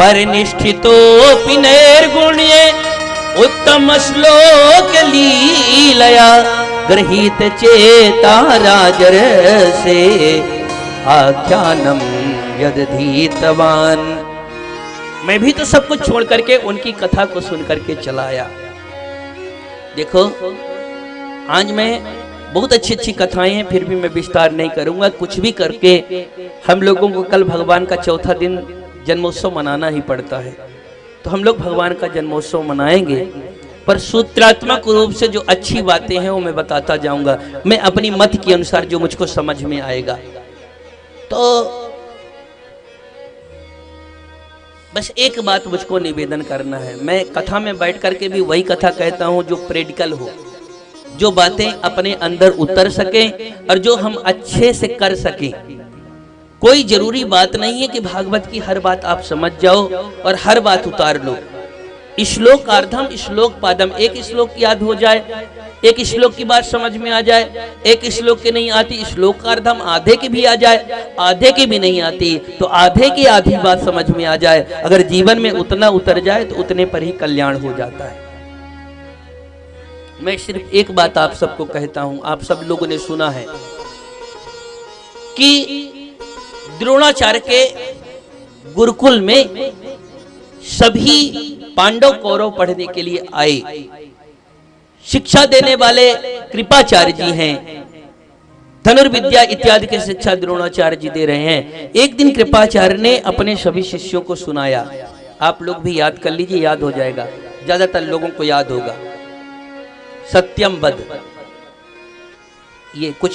परिनिष्ठितोऽपि नैर्गुण्ये उत्तम श्लोक लीलया गृहीत चेता राजर्षे आख्यानम यदधीतवान। मैं भी तो सब कुछ छोड़ करके उनकी कथा को सुन करके चला आया। देखो आज मैं बहुत अच्छी अच्छी कथाएं हैं, फिर भी मैं विस्तार नहीं करूंगा। कुछ भी करके हम लोगों को कल भगवान का चौथा दिन जन्मोत्सव मनाना ही पड़ता है, तो हम लोग भगवान का जन्मोत्सव मनाएंगे, पर सूत्रात्मक रूप से जो अच्छी बातें हैं वो मैं बताता जाऊंगा, मैं अपनी मत के अनुसार जो मुझको समझ में आएगा। तो बस एक बात मुझको निवेदन करना है, मैं कथा में बैठ करके भी वही कथा कहता हूं जो प्रैक्टिकल हो, जो बातें अपने अंदर उतर सके और जो हम अच्छे से कर सकें। कोई जरूरी बात नहीं है कि भागवत की हर बात आप समझ जाओ और हर बात उतार लो। श्लोकार्धम श्लोक पादम, एक श्लोक याद हो जाए, एक श्लोक की बात समझ में आ जाए, एक श्लोक की नहीं आती श्लोकार्धम आधे की भी आ जाए, आधे की भी नहीं आती तो आधे की आधी बात समझ में आ जाए। अगर जीवन में उतना उतर जाए तो उतने पर ही कल्याण हो जाता है। मैं सिर्फ एक बात आप सबको कहता हूं, आप सब लोगों ने सुना है कि द्रोणाचार्य के गुरुकुल में सभी पांडव कौरव पढ़ने के लिए आए। शिक्षा देने वाले कृपाचार्य जी हैं, धनुर्विद्या इत्यादि की शिक्षा द्रोणाचार्य जी दे रहे हैं। एक दिन कृपाचार्य ने अपने सभी शिष्यों को सुनाया, आप लोग भी याद कर लीजिए, याद हो जाएगा, ज्यादातर लोगों को याद होगा। सत्यम वद, ये कुछ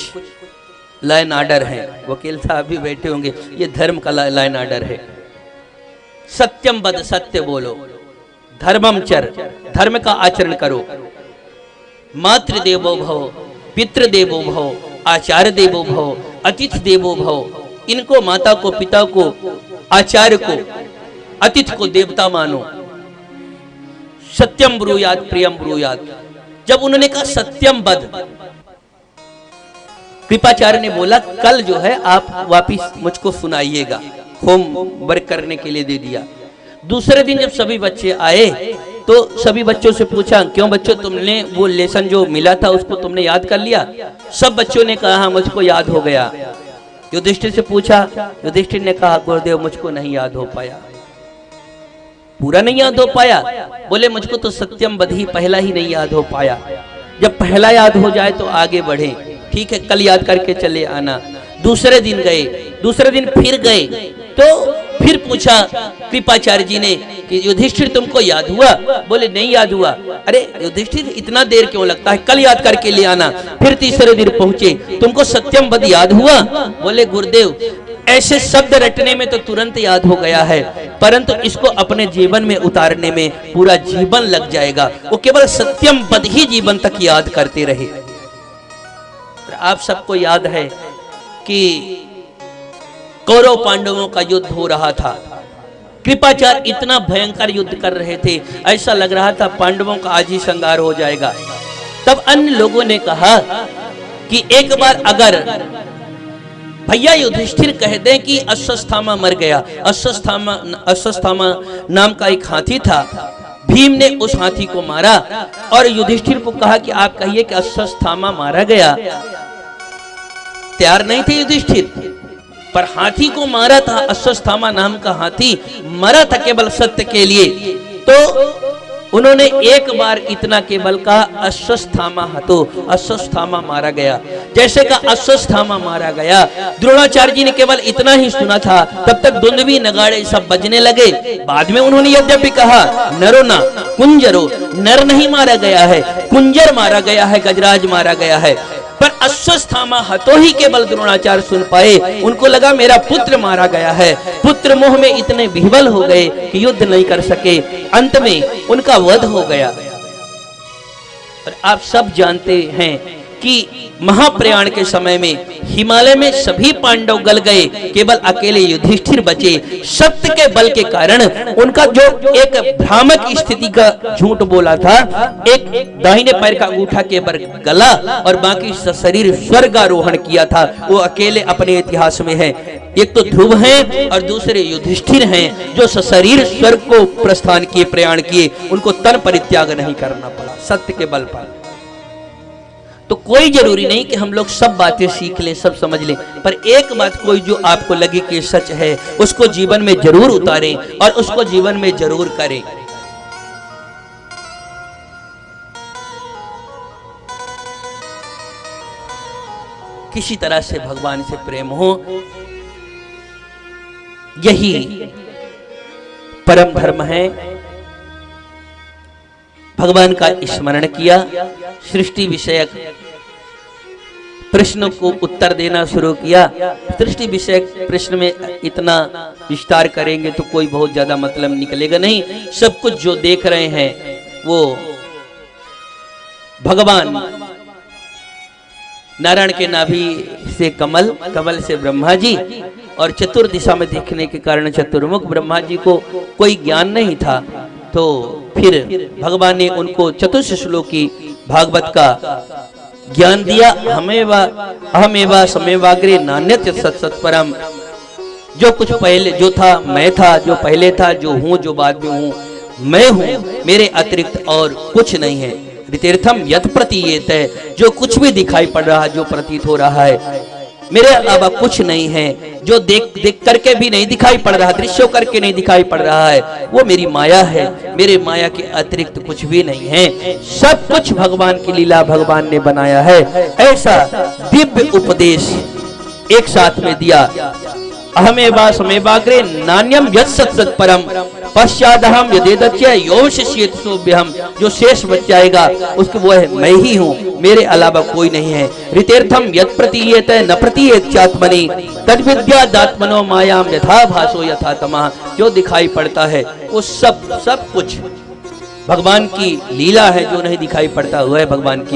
लाइन आर्डर है, वकील साहब भी बैठे होंगे, ये धर्म का लाइन आर्डर है। सत्यम वद, सत्य बोलो, धर्मम चर, धर्म का आचरण करो, मातृ देवो भव, पितृ देवो भव, आचार्य देवो भव, अतिथि देवो भव। इनको, माता को, पिता को, आचार्य को, अतिथि को देवता मानो। सत्यम ब्रूयात प्रियम ब्रूयात। जब उन्होंने कहा सत्यम वद, कृपाचार्य ने बोला कल जो है आप वापिस मुझको सुनाइएगा, होम वर्क करने के लिए दे दिया। दूसरे दिन जब सभी बच्चे आए तो सभी बच्चों से पूछा, क्यों बच्चों तुमने वो लेसन जो मिला था उसको तुमने याद कर लिया? सब बच्चों ने कहा हाँ मुझको याद हो गया। युधिष्ठिर से पूछा, युधिष्ठिर ने कहा गुरुदेव मुझको नहीं याद हो पाया। पूरा नहीं याद हो पाया? बोले मुझको तो सत्यम वद ही पहला ही नहीं याद हो पाया। जब पहला याद हो जाए तो आगे बढ़े, ठीक है कल याद करके चले आना। दूसरे दिन गए, दूसरे दिन फिर गए तो फिर पूछा कृपाचार्य जी ने कि युधिष्ठिर तुमको याद हुआ? बोले नहीं याद हुआ। अरे युधिष्ठिर इतना देर क्यों लगता है, कल याद करके ले आना। फिर तीसरे दिन पहुंचे, तुमको सत्यम वद याद हुआ? बोले गुरुदेव ऐसे शब्द रटने में तो तुरंत याद हो गया है, परंतु इसको अपने जीवन में उतारने में पूरा जीवन लग जाएगा। वो केवल सत्यम वद ही जीवन तक याद करते रहे। आप सबको याद है कि कौरव पांडवों का युद्ध हो रहा था। कृपाचार्य इतना भयंकर युद्ध कर रहे थे, ऐसा लग रहा था पांडवों का आज ही संहार हो जाएगा। तब अन्य लोगों ने कहा कि एक बार अगर भैया युधिष्ठिर कह दें कि अश्वत्थामा मर गया। अश्वत्थामा नाम का एक हाथी था, भीम ने उस हाथी को मारा और युधिष्ठिर को कहा कि आप कहिए कि अश्वत्थामा मारा गया। तैयार नहीं थे युधिष्ठिर, पर हाथी को मारा था, अश्वत्थामा नाम का हाथी मरा था केवल सत्य के लिए। तो उन्होंने एक बार इतना केवल कहा अश्वत्थामा हतो, अश्वत्थामा मारा गया। जैसे का अश्वत्थामा मारा गया, द्रोणाचार्य जी ने केवल इतना ही सुना था, तब तक दुंदुभी नगाड़े सब बजने लगे। बाद में उन्होंने यद्यपि कहा नरो ना कुंजरो, नर नहीं मारा गया है, कुंजर मारा गया है, गजराज मारा गया है। पर अश्वत्थामा हतो ही केवल द्रोणाचार्य सुन पाए। उनको लगा मेरा पुत्र मारा गया है। पुत्र मोह में इतने विह्वल हो गए कि युद्ध नहीं कर सके, अंत में उनका वध हो गया। और आप सब जानते हैं कि महाप्रयाण के समय में हिमालय में सभी पांडव गल गए, केवल अकेले युधिष्ठिर बचे। सत्य के बल के कारण उनका जो एक भ्रामक स्थिति का झूठ बोला था, एक दाहिने पैर का अंगूठा के बर गला और बाकी शरीर स्वर्गारोहण किया था, वो अकेले अपने इतिहास में है। एक तो ध्रुव हैं और दूसरे युधिष्ठिर हैं जो सशरीर स्वर्ग को प्रस्थान किए, प्रयाण किए, उनको तन परित्याग नहीं करना पड़ा सत्य के बल पर। तो कोई जरूरी नहीं कि हम लोग सब बातें सीख लें, सब समझ लें, पर एक बात कोई जो आपको लगे कि सच है उसको जीवन में जरूर उतारें और उसको जीवन में जरूर करें। किसी तरह से भगवान से प्रेम हो, यही परम धर्म है। भगवान का स्मरण किया, सृष्टि विषयक प्रश्नों को उत्तर देना शुरू किया। सृष्टि विषयक प्रश्न में इतना विस्तार करेंगे तो कोई बहुत ज्यादा मतलब निकलेगा नहीं। सब कुछ जो देख रहे हैं वो भगवान नारायण के नाभि से कमल, कमल से ब्रह्मा जी, और चतुर्दिशा में देखने के कारण चतुर्मुख ब्रह्मा जी को कोई ज्ञान नहीं था, तो फिर भगवान ने उनको चतुर्थ श्लोकी भागवत का ज्ञान दिया। अहमेवा समेवाग्रे नान्यत सत्सत्परम, जो कुछ पहले जो था मैं था, जो पहले था, जो हूँ, जो बाद में हूँ, मैं हूँ, मेरे अतिरिक्त और कुछ नहीं है। ऋतीर्थम यत् प्रतीयेत है, जो कुछ भी दिखाई पड़ रहा है, जो प्रतीत हो रहा है, मेरे अलावा कुछ नहीं है। जो देख करके भी नहीं दिखाई पड़ रहा, दृश्यों करके नहीं दिखाई पड़ रहा है, वो मेरी माया है। मेरे माया के अतिरिक्त कुछ भी नहीं है। सब कुछ भगवान की लीला, भगवान ने बनाया है। ऐसा दिव्य उपदेश एक साथ में दिया। अहमेवा समेवाग्रे नान्यम यत् सत्सत्परम पश्चादहम यदेदच्य यो शिष्येत सोभ्यहम, जो शेष बच जाएगा उसको वो है मैं ही हूँ, मेरे अलावा कोई नहीं है। ऋतीर्थम यत् प्रतीयेत न प्रतीयेत चात्मनि तद्विद्यादात्मनो मायाम यथा भासो यथा तमः, जो दिखाई पड़ता है वो सब कुछ भगवान की लीला है, जो नहीं दिखाई पड़ता हुआ है भगवान की